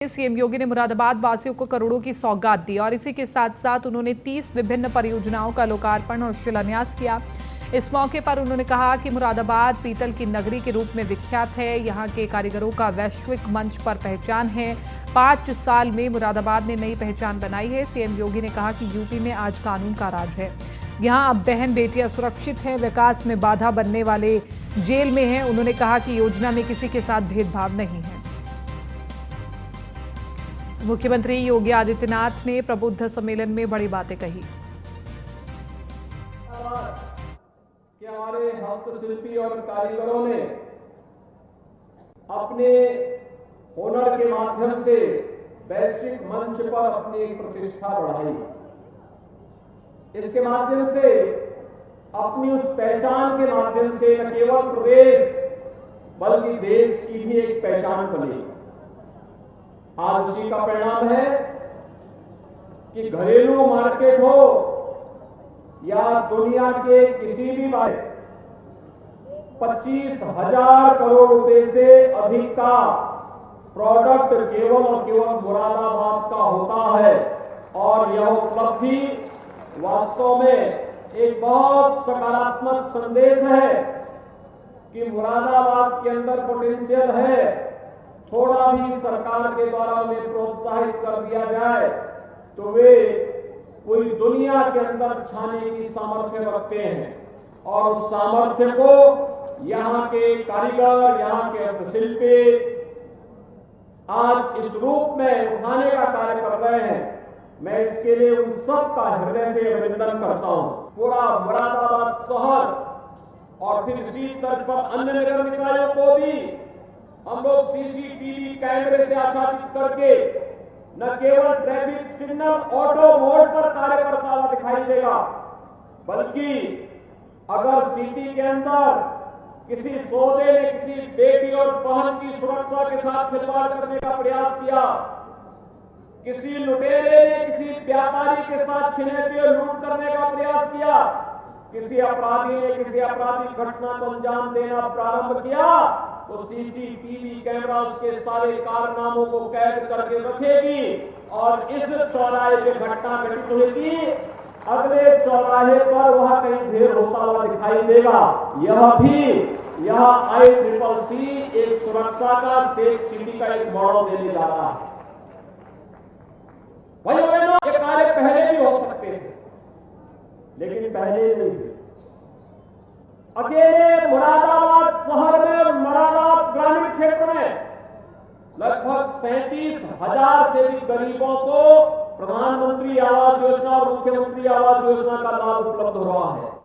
CM योगी ने मुरादाबाद वासियों को करोड़ों की सौगात दी और इसी के साथ साथ उन्होंने 30 विभिन्न परियोजनाओं का लोकार्पण और शिलान्यास किया। इस मौके पर उन्होंने कहा कि मुरादाबाद पीतल की नगरी के रूप में विख्यात है। यहाँ के कारीगरों का वैश्विक मंच पर पहचान है। 5 साल में मुरादाबाद ने नई पहचान बनाई है। सीएम योगी ने कहा कि यूपी में आज कानून का राज है। यहाँ अब बहन बेटियां सुरक्षित हैं। विकास में बाधा बनने वाले जेल में हैं। उन्होंने कहा कि योजना में किसी के साथ भेदभाव नहीं है। मुख्यमंत्री योगी आदित्यनाथ ने प्रबुद्ध सम्मेलन में बड़ी बातें कही। कि हमारे हस्तशिल्पी और कारीगरों ने अपने हुनर के माध्यम से वैश्विक मंच पर अपनी प्रतिष्ठा बढ़ाई। इसके माध्यम से अपनी उस पहचान के माध्यम से न केवल प्रदेश बल्कि देश की भी एक पहचान बनी। आज उसी का परिणाम है कि घरेलू मार्केट हो या दुनिया के किसी भी भाग 25,000 करोड़ रुपए से अधिक का प्रोडक्ट केवल और केवल मुरादाबाद का होता है। और यह उपलब्धि वास्तव में एक बहुत सकारात्मक संदेश है कि मुरादाबाद के अंदर पोटेंशियल है। थोड़ा भी सरकार के द्वारा उन्हें प्रोत्साहित कर दिया जाए तो वे पूरी दुनिया के अंदर छाने की सामर्थ्य रखते हैं। और उस सामर्थ्य को यहाँ के कारीगर, यहाँ के हस्तशिल्पी आज इस रूप में उठाने का कार्य कर रहे हैं। मैं इसके लिए उन सब का हृदय से अभिनंदन करता हूं। पूरा मुरादाबाद शहर और फिर इसी तर्ज पर अन्य नगर निकायों को भी हम लोग सीसीटीवी कैमरे से आच्छादित करके न केवल ट्रैफिक सिग्नल ऑटो मोड पर कार्य करता हुआ दिखाई देगा, बल्कि अगर सिटी के अंदर किसी सौदे ने किसी बेटी और बहन की सुरक्षा के साथ खिलवाड़ करने का प्रयास किया, किसी लुटेरे ने किसी व्यापारी के साथ छिनैती और लूट करने का प्रयास किया, किसी अपराधी ने किसी आपराधिक घटना को अंजाम देना प्रारंभ किया, तो सीसीटीवी कैमरा उसके सारे कारनामों को कैद करके रखेगी। और इस चौराहे पे घटना घटित हुई थी, अगले चौराहे पर वह कहीं ढेर होता हुआ दिखाई देगा। यह ICCC एक सुरक्षा का सेफ सिटी का एक मॉडल देने जा रहा है। भाई बहनों, ये कार्य पहले भी हो सकते थे, लेकिन पहले नहीं थे। अकेले मुरादाबाद शहर में, मुरादाबाद ग्रामीण क्षेत्र में लगभग 37,000 से अधिक गरीबों को प्रधानमंत्री आवास योजना और मुख्यमंत्री आवास योजना का लाभ उपलब्ध हो रहा है।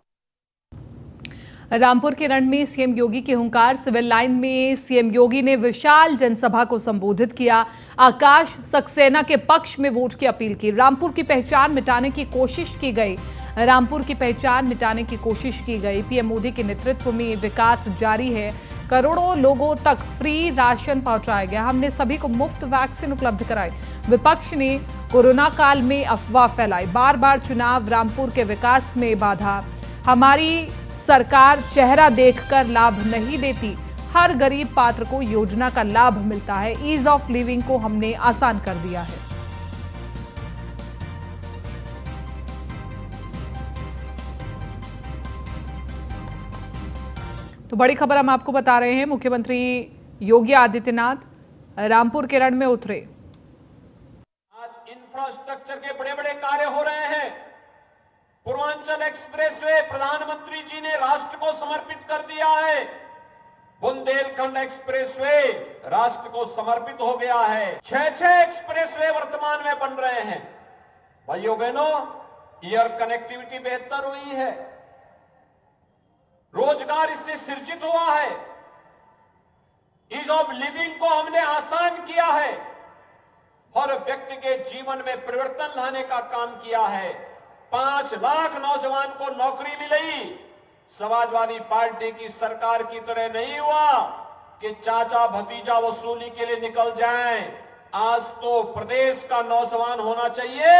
रामपुर के रण में सीएम योगी के हुंकार। सिविल लाइन में सीएम योगी ने विशाल जनसभा को संबोधित किया। आकाश सक्सेना के पक्ष में वोट की अपील की। रामपुर की पहचान मिटाने की कोशिश की गई। पीएम मोदी के नेतृत्व में विकास जारी है। करोड़ों लोगों तक फ्री राशन पहुंचाया गया। हमने सभी को मुफ्त वैक्सीन उपलब्ध कराई। विपक्ष ने कोरोना काल में अफवाह फैलाई। बार बार चुनाव रामपुर के विकास में बाधा। हमारी सरकार चेहरा देखकर लाभ नहीं देती। हर गरीब पात्र को योजना का लाभ मिलता है। ईज ऑफ लिविंग को हमने आसान कर दिया है। तो बड़ी खबर हम आपको बता रहे हैं। मुख्यमंत्री योगी आदित्यनाथ रामपुर के रण में उतरे। आज इंफ्रास्ट्रक्चर के बड़े बड़े कार्य हो रहे हैं। पूर्वांचल एक्सप्रेसवे प्रधानमंत्री जी ने राष्ट्र को समर्पित कर दिया है। बुंदेलखंड एक्सप्रेसवे राष्ट्र को समर्पित हो गया है। 6 एक्सप्रेसवे वर्तमान में बन रहे हैं। भाइयों बहनों, एयर कनेक्टिविटी बेहतर हुई है। रोजगार इससे सृजित हुआ है। ईज ऑफ लिविंग को हमने आसान किया है। हर व्यक्ति के जीवन में परिवर्तन लाने का काम किया है। 5 लाख नौजवान को नौकरी मिली। समाजवादी पार्टी की सरकार की तरह नहीं हुआ कि चाचा भतीजा वसूली के लिए निकल जाएं। आज तो प्रदेश का नौजवान होना चाहिए।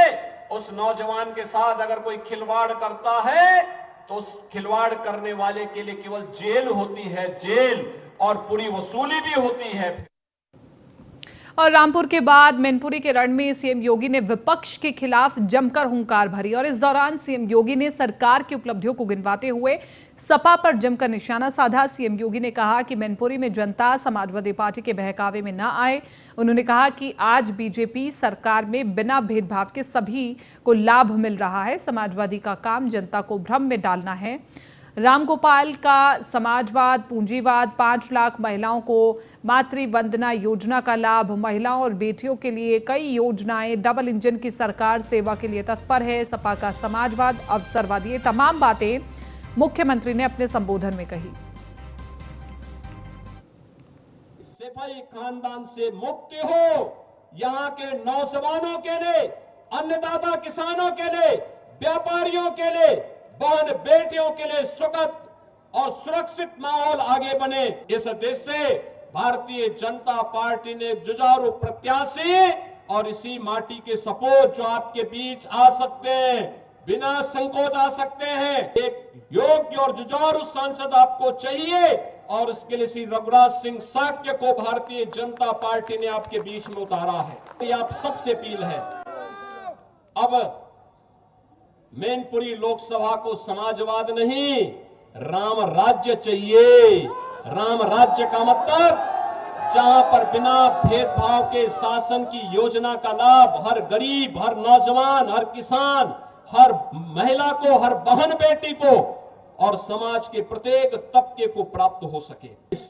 उस नौजवान के साथ अगर कोई खिलवाड़ करता है तो उस खिलवाड़ करने वाले के लिए केवल जेल होती है, जेल, और पूरी वसूली भी होती है। और रामपुर के बाद मैनपुरी के रण में सीएम योगी ने विपक्ष के खिलाफ जमकर हुंकार भरी और इस दौरान सीएम योगी ने सरकार की उपलब्धियों को गिनवाते हुए सपा पर जमकर निशाना साधा। सीएम योगी ने कहा कि मैनपुरी में जनता समाजवादी पार्टी के बहकावे में न आए। उन्होंने कहा कि आज बीजेपी सरकार में बिना भेदभाव के सभी को लाभ मिल रहा है। समाजवादी का काम जनता को भ्रम में डालना है। रामगोपाल का समाजवाद, पूंजीवाद, 5 लाख महिलाओं को मातृ वंदना योजना का लाभ, महिलाओं और बेटियों के लिए कई योजनाएं, डबल इंजन की सरकार सेवा के लिए तत्पर है। सपा का समाजवाद, अवसरवाद, ये तमाम बातें मुख्यमंत्री ने अपने संबोधन में कही। सिपाही खानदान से मुक्ति हो, यहाँ के नौजवानों के लिए, अन्नदाता किसानों के लिए, व्यापारियों के लिए, बहन बेटियों के लिए सुखद और सुरक्षित माहौल आगे बने। इस देश से भारतीय जनता पार्टी ने जुझारू प्रत्याशी और इसी माटी के सपूत जो आपके बीच आ सकते हैं, बिना संकोच आ सकते हैं। एक योग्य और जुझारू सांसद आपको चाहिए और इसके लिए श्री रघुराज सिंह साक्य को भारतीय जनता पार्टी ने आपके बीच में उतारा है। ये आप सबसे अपील है। अब मैनपुरी लोकसभा को समाजवाद नहीं, राम राज्य चाहिए। राम राज्य का मतलब जहां पर बिना भेदभाव के शासन की योजना का लाभ हर गरीब, हर नौजवान, हर किसान, हर महिला को, हर बहन बेटी को और समाज के प्रत्येक तबके को प्राप्त हो सके।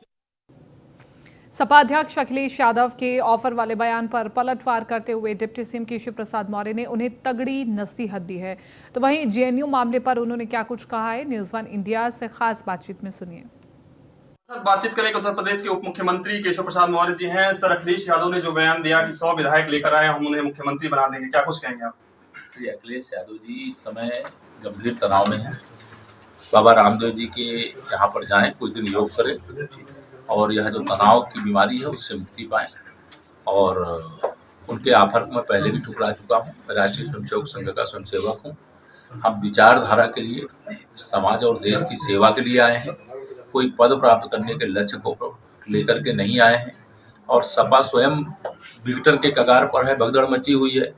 सपा अध्यक्ष अखिलेश यादव के ऑफर वाले बयान पर पलटवार करते हुए डिप्टी सीएम केशव प्रसाद मौर्य ने उन्हें तगड़ी नसीहत दी है। तो वहीं जेएनयू मामले पर उन्होंने क्या कुछ कहा है, न्यूज़ 1 इंडिया से खास बातचीत में सुनिए। बातचीत करेंगे उत्तर प्रदेश के उप मुख्यमंत्री केशव प्रसाद मौर्य जी हैं। सर, अखिलेश यादव ने जो बयान दिया कि 100 विधायक लेकर आए, हम उन्हें मुख्यमंत्री बना देंगे, क्या कुछ कहेंगे आप? श्री अखिलेश यादव जी इस समय गंभीर तनाव में हैं। बाबा रामदेव जी के यहाँ पर जाएं, कुछ दिन योग करें और यह जो तनाव की बीमारी है उससे मुक्ति पाएं। और उनके ऑफर को मैं पहले भी ठुकरा चुका हूँ। मैं राष्ट्रीय स्वयंसेवक संघ का स्वयंसेवक हूँ। हम विचारधारा के लिए, समाज और देश की सेवा के लिए आए हैं। कोई पद प्राप्त करने के लक्ष्य को लेकर के नहीं आए हैं। और सपा स्वयं विघटन के कगार पर है, भगदड़ मची हुई है।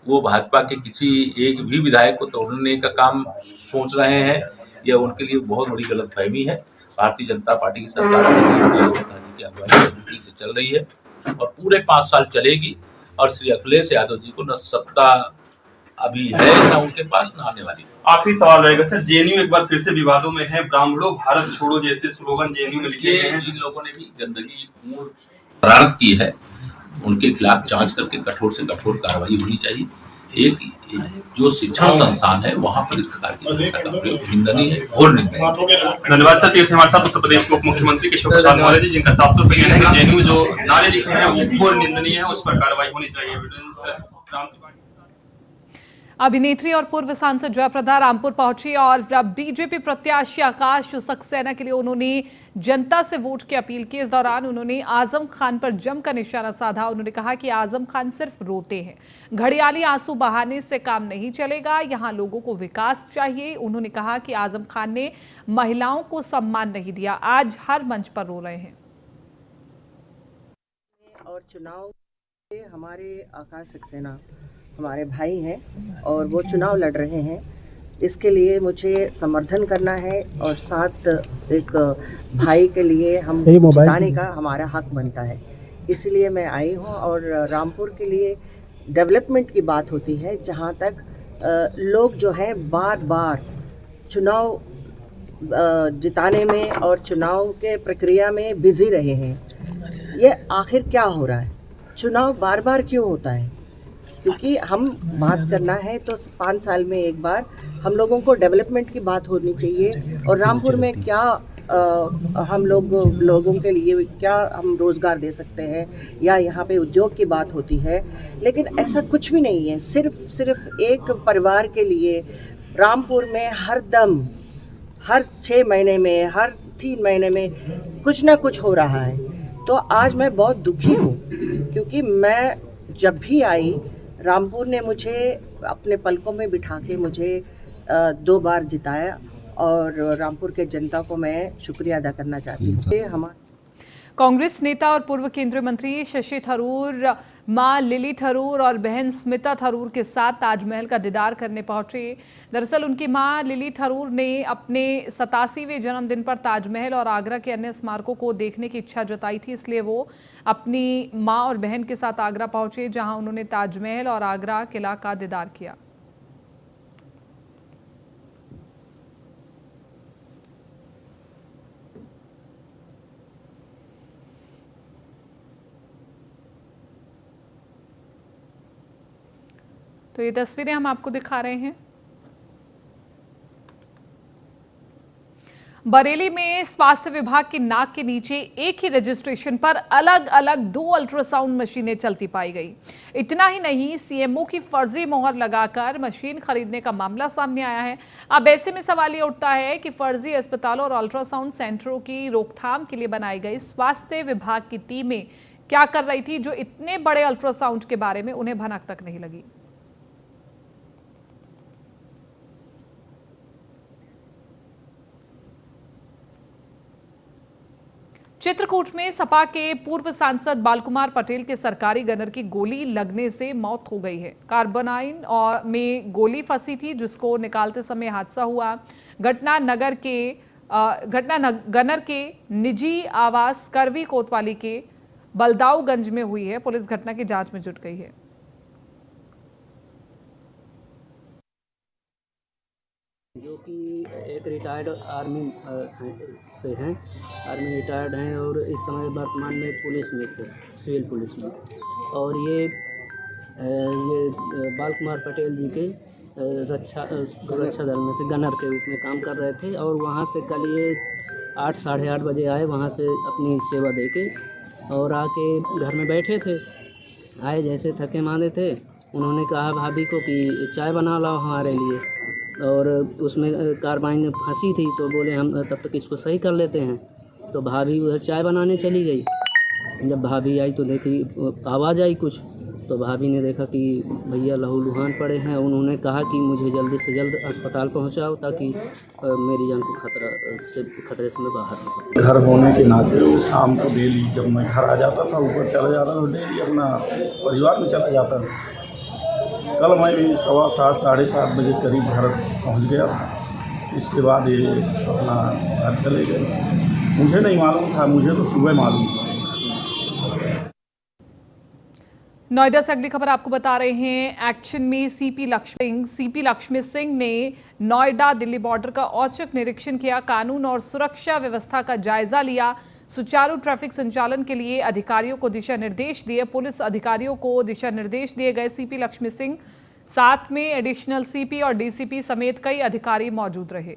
वो भाजपा के किसी एक भी विधायक को तोड़ने का काम सोच रहे हैं, यह उनके लिए बहुत बड़ी गलतफहमी है। भारतीय जनता पार्टी की सरकार की अगुवाई से चल रही है और पूरे 5 साल चलेगी। और श्री अखिलेश यादव जी को न सत्ता अभी है, न उनके पास, न आने वाली। आखिरी सवाल रहेगा सर, जेएनयू एक बार फिर से विवादों में है। ब्राह्मणों भारत छोड़ो जैसे स्लोगन जेएनयू में लिखे गए हैं। जिन लोगों ने भी गंदगी शरारत की है उनके खिलाफ जांच करके कठोर से कठोर कार्रवाई होनी चाहिए। एक जो शिक्षण संस्थान है वहां पर इस प्रकार की भाषा का प्रयोग निंदनीय है, घोर निंदनीय है। धन्यवाद सर। ये थे हमारे साथ उत्तर प्रदेश के उप मुख्यमंत्री केशव प्रसाद मौर्य जी, जिनका साफ तौर पर कहना है कि जेएनयू में जो नारे लिखे हैं वो घोर निंदनीय है, उस पर कार्रवाई होनी चाहिए। अभिनेत्री और पूर्व सांसद जयप्रदा रामपुर पहुंची और बीजेपी प्रत्याशी आकाश सक्सेना के लिए उन्होंने जनता से वोट की अपील की। इस दौरान उन्होंने आजम खान पर जमकर निशाना साधा। उन्होंने कहा कि आजम खान सिर्फ रोते हैं, घड़ियाली आंसू बहाने से काम नहीं चलेगा, यहाँ लोगों को विकास चाहिए। उन्होंने कहा कि आजम खान ने महिलाओं को सम्मान नहीं दिया, आज हर मंच पर रो रहे हैं। और चुनाव हमारे आकाश सक्सेना हमारे भाई हैं और वो चुनाव लड़ रहे हैं, इसके लिए मुझे समर्थन करना है और साथ एक भाई के लिए हम जिताने का हमारा हक बनता है। इसलिए मैं आई हूँ। और रामपुर के लिए डेवलपमेंट की बात होती है, जहाँ तक लोग जो हैं बार बार चुनाव जिताने में और चुनाव के प्रक्रिया में बिजी रहे हैं। ये आखिर क्या हो रहा है? चुनाव बार बार क्यों होता है? क्योंकि हम बात करना है तो 5 साल में एक बार हम लोगों को डेवलपमेंट की बात होनी चाहिए। और रामपुर में क्या हम लोगों के लिए क्या हम रोज़गार दे सकते हैं, या यहाँ पे उद्योग की बात होती है। लेकिन ऐसा कुछ भी नहीं है। सिर्फ एक परिवार के लिए रामपुर में हर 6 महीने में, हर 3 महीने में कुछ ना कुछ हो रहा है। तो आज मैं बहुत दुखी हूँ, क्योंकि मैं जब भी आई रामपुर ने मुझे अपने पलकों में बिठा के मुझे 2 बार जिताया और रामपुर के जनता को मैं शुक्रिया अदा करना चाहती हूँ। कांग्रेस नेता और पूर्व केंद्रीय मंत्री शशि थरूर मां लिली थरूर और बहन स्मिता थरूर के साथ ताजमहल का दीदार करने पहुंचे। दरअसल उनकी मां लिली थरूर ने अपने 87वें जन्मदिन पर ताजमहल और आगरा के अन्य स्मारकों को देखने की इच्छा जताई थी, इसलिए वो अपनी मां और बहन के साथ आगरा पहुंचे, जहां उन्होंने ताजमहल और आगरा किला का दीदार किया। तो ये तस्वीरें हम आपको दिखा रहे हैं। बरेली में स्वास्थ्य विभाग की नाक के नीचे एक ही रजिस्ट्रेशन पर अलग अलग 2 अल्ट्रासाउंड मशीनें चलती पाई गई। इतना ही नहीं, सीएमओ की फर्जी मोहर लगाकर मशीन खरीदने का मामला सामने आया है। अब ऐसे में सवाल ये उठता है कि फर्जी अस्पतालों और अल्ट्रासाउंड सेंटरों की रोकथाम के लिए बनाई गई स्वास्थ्य विभाग की टीमें क्या कर रही थी, जो इतने बड़े अल्ट्रासाउंड के बारे में उन्हें भनक तक नहीं लगी। चित्रकूट में सपा के पूर्व सांसद बालकुमार पटेल के सरकारी गनर की गोली लगने से मौत हो गई है। कार्बाइन में गोली फंसी थी, जिसको निकालते समय हादसा हुआ। घटना गनर के निजी आवास करवी कोतवाली के बलदाऊगंज में हुई है। पुलिस घटना की जांच में जुट गई है। जो कि एक रिटायर्ड आर्मी से हैं, आर्मी रिटायर्ड हैं और इस समय वर्तमान में पुलिस में थे, सिविल पुलिस में। और ये बाल कुमार पटेल जी के सुरक्षा दल में थे, गनर के रूप में काम कर रहे थे। और वहाँ से कल ये 8 साढ़े 8 बजे आए, वहाँ से अपनी सेवा दे के और आके घर में बैठे थे। आए जैसे थके मांदे थे, उन्होंने कहा भाभी को कि चाय बना लाओ हमारे लिए, और उसमें कार्बाइन फंसी थी। तो बोले हम तब तक इसको सही कर लेते हैं। तो भाभी उधर चाय बनाने चली गई। जब भाभी आई तो देखी आवाज़ आई कुछ, तो भाभी ने देखा कि भैया लहूलुहान पड़े हैं। उन्होंने कहा कि मुझे जल्दी से जल्द अस्पताल पहुंचाओ, ताकि मेरी जान को खतरे से मैं बाहर हूँ। घर होने के नाते शाम को डेली जब मैं घर आ जाता था, ऊपर चला जाता था, डेली अपना परिवार में चला जाता था। कल मैं भी 7:15 साढ़े 7 बजे करीब घर पहुंच गया था। इसके बाद ये अपना घर चले गए। मुझे नहीं मालूम था, मुझे तो सुबह मालूम था। नोएडा से अगली खबर आपको बता रहे हैं। एक्शन में सीपी लक्ष्मी सिंह ने नोएडा दिल्ली बॉर्डर का औचक निरीक्षण किया, कानून और सुरक्षा व्यवस्था का जायजा लिया, सुचारू ट्रैफिक संचालन के लिए अधिकारियों को दिशा निर्देश दिए। पुलिस अधिकारियों को दिशा निर्देश दिए गए। सीपी लक्ष्मी सिंह साथ में एडिशनल सीपी और डीसीपी समेत कई अधिकारी मौजूद रहे।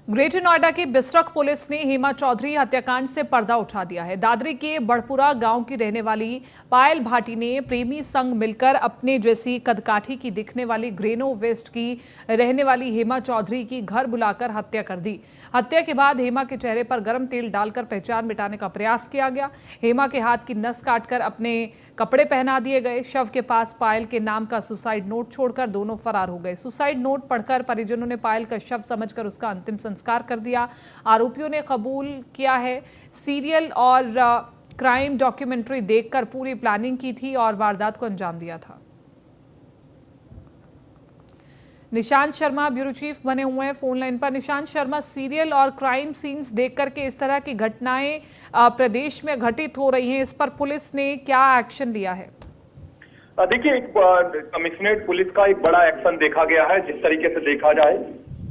ग्रेटर नोएडा की बिसरख पुलिस ने हेमा चौधरी हत्याकांड से पर्दा उठा दिया है। दादरी के बड़पुरा गांव की रहने वाली पायल भाटी ने प्रेमी संग मिलकर अपने जैसी कदकाठी की दिखने वाली ग्रेनो वेस्ट की रहने वाली हेमा चौधरी की घर बुलाकर हत्या कर दी। हत्या के बाद हेमा के चेहरे पर गर्म तेल डालकर पहचान मिटाने का प्रयास किया गया। हेमा के हाथ की नस काटकर अपने कपड़े पहना दिए गए। शव के पास पायल के नाम का सुसाइड नोट छोड़कर दोनों फरार हो गए। सुसाइड नोट पढ़कर परिजनों ने पायल का शव समझकर उसका अंतिम संस्कार कर दिया। आरोपियों ने कबूल किया है सीरियल और क्राइम डॉक्यूमेंट्री देखकर पूरी प्लानिंग की थी और वारदात को अंजाम दिया था। निशांत शर्मा ब्यूरो चीफ बने हुए हैं फोन लाइन पर। निशांत शर्मा, सीरियल और क्राइम सीन्स देख करके इस तरह की घटनाएं प्रदेश में घटित हो रही हैं, इस पर पुलिस ने क्या एक्शन लिया है? देखिए, कमिश्नरेट पुलिस का एक बड़ा एक्शन देखा गया है। जिस तरीके से देखा जाए,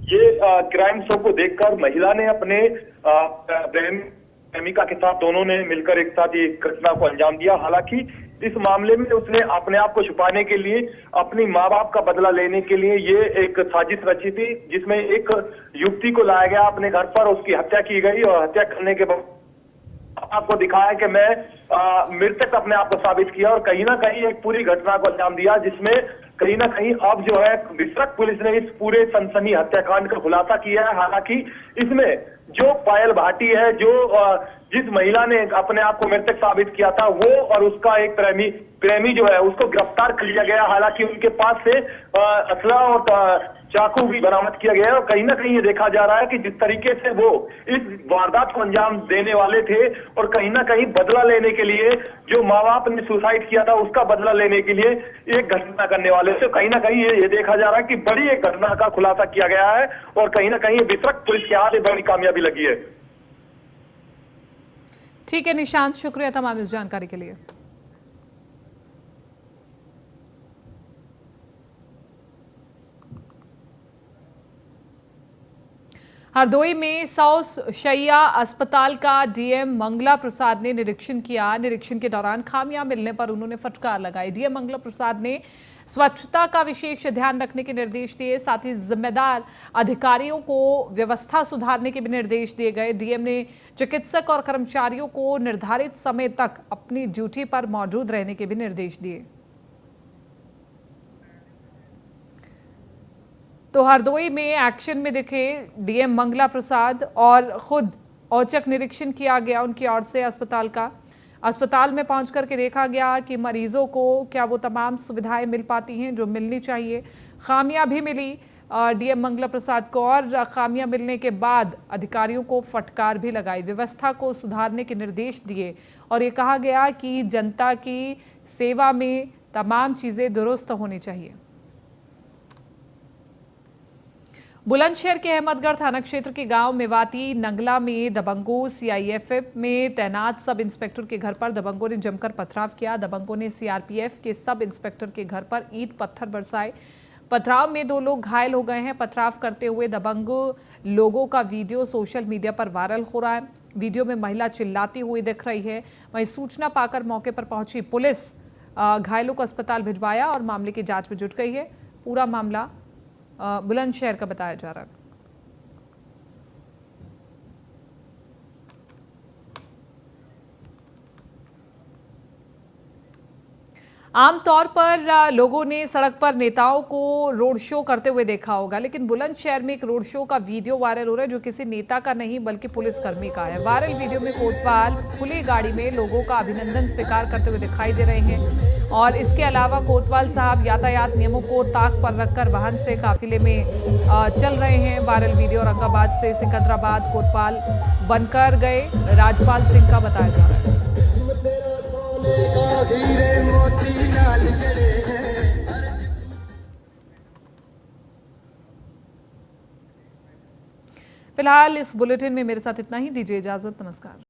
ये क्राइम शो को देखकर महिला ने अपने प्रेमिका के साथ दोनों ने मिलकर एक साथ ये घटना को अंजाम दिया। हालांकि इस मामले में उसने अपने आप को छुपाने के लिए, अपनी माँ बाप का बदला लेने के लिए ये एक साजिश रची थी, जिसमें एक युवती को लाया गया अपने घर पर, उसकी हत्या की गई और हत्या करने के बाद आपको दिखाया कि मैं मृतक अपने आप को साबित किया और कहीं ना कहीं एक पूरी घटना को अंजाम दिया, जिसमें कहीं ना कहीं अब जो है बिसरख पुलिस ने इस पूरे सनसनी हत्याकांड का खुलासा किया है। हालांकि इसमें जो पायल भाटी है, जो जिस महिला ने अपने आप को मृतक साबित किया था, वो और उसका एक प्रेमी जो है उसको गिरफ्तार कर लिया गया। हालांकि उनके पास से असला और चाकू भी बरामद किया गया है और कहीं ना कहीं ये देखा जा रहा है कि जिस तरीके से वो इस वारदात को अंजाम देने वाले थे और कहीं ना कहीं बदला लेने के लिए, जो माँ बाप ने सुसाइड किया था उसका बदला लेने के लिए एक घटना करने वाले थे। कहीं ना कहीं ये देखा जा रहा है कि बड़ी एक घटना का खुलासा किया गया है और कहीं ना कहीं विपक्ष पुलिस के हाथ बड़ी कामयाबी लगी है। ठीक है निशांत, शुक्रिया तमाम इस जानकारी के लिए। हरदोई में 100 शैय्या अस्पताल का डीएम मंगला प्रसाद ने निरीक्षण किया। निरीक्षण के दौरान खामियां मिलने पर उन्होंने फटकार लगाई। डीएम मंगला प्रसाद ने स्वच्छता का विशेष ध्यान रखने के निर्देश दिए, साथ ही जिम्मेदार अधिकारियों को व्यवस्था सुधारने के भी निर्देश दिए गए। डीएम ने चिकित्सक और कर्मचारियों को निर्धारित समय तक अपनी ड्यूटी पर मौजूद रहने के भी निर्देश दिए। तो हरदोई में एक्शन में दिखे डीएम मंगला प्रसाद और खुद औचक निरीक्षण किया गया उनकी ओर से अस्पताल का। अस्पताल में पहुंच करके देखा गया कि मरीजों को क्या वो तमाम सुविधाएं मिल पाती हैं जो मिलनी चाहिए। खामियां भी मिली डीएम मंगला प्रसाद को और खामियां मिलने के बाद अधिकारियों को फटकार भी लगाई, व्यवस्था को सुधारने के निर्देश दिए और ये कहा गया कि जनता की सेवा में तमाम चीज़ें दुरुस्त होनी चाहिए। बुलंदशहर के अहमदगढ़ थाना क्षेत्र के गांव मेवाती नंगला में दबंगों सीआईएफएफ में तैनात सब इंस्पेक्टर के घर पर दबंगों ने जमकर पथराव किया। दबंगों ने सीआरपीएफ के सब इंस्पेक्टर के घर पर ईंट पत्थर बरसाए। पथराव में 2 लोग घायल हो गए हैं। पथराव करते हुए दबंगों लोगों का वीडियो सोशल मीडिया पर वायरल हो रहा है। वीडियो में महिला चिल्लाती हुई दिख रही है। वहीं सूचना पाकर मौके पर पहुंची पुलिस घायलों को अस्पताल भिजवाया और मामले की जाँच में जुट गई है। पूरा मामला बुलंदशहर का बताया जा रहा है। आमतौर पर लोगों ने सड़क पर नेताओं को रोड शो करते हुए देखा होगा, लेकिन बुलंदशहर में एक रोड शो का वीडियो वायरल हो रहा है जो किसी नेता का नहीं बल्कि पुलिसकर्मी का है। वायरल वीडियो में कोतवाल खुली गाड़ी में लोगों का अभिनंदन स्वीकार करते हुए दिखाई दे रहे हैं और इसके अलावा कोतवाल साहब यातायात नियमों को ताक पर रखकर वाहन से काफिले में चल रहे हैं। वायरल वीडियो औरंगाबाद से सिकंदराबाद कोतवाल बनकर गए राजपाल सिंह का बताया जा रहा है। फिलहाल इस बुलेटिन में मेरे साथ इतना ही। दीजिए इजाजत, नमस्कार।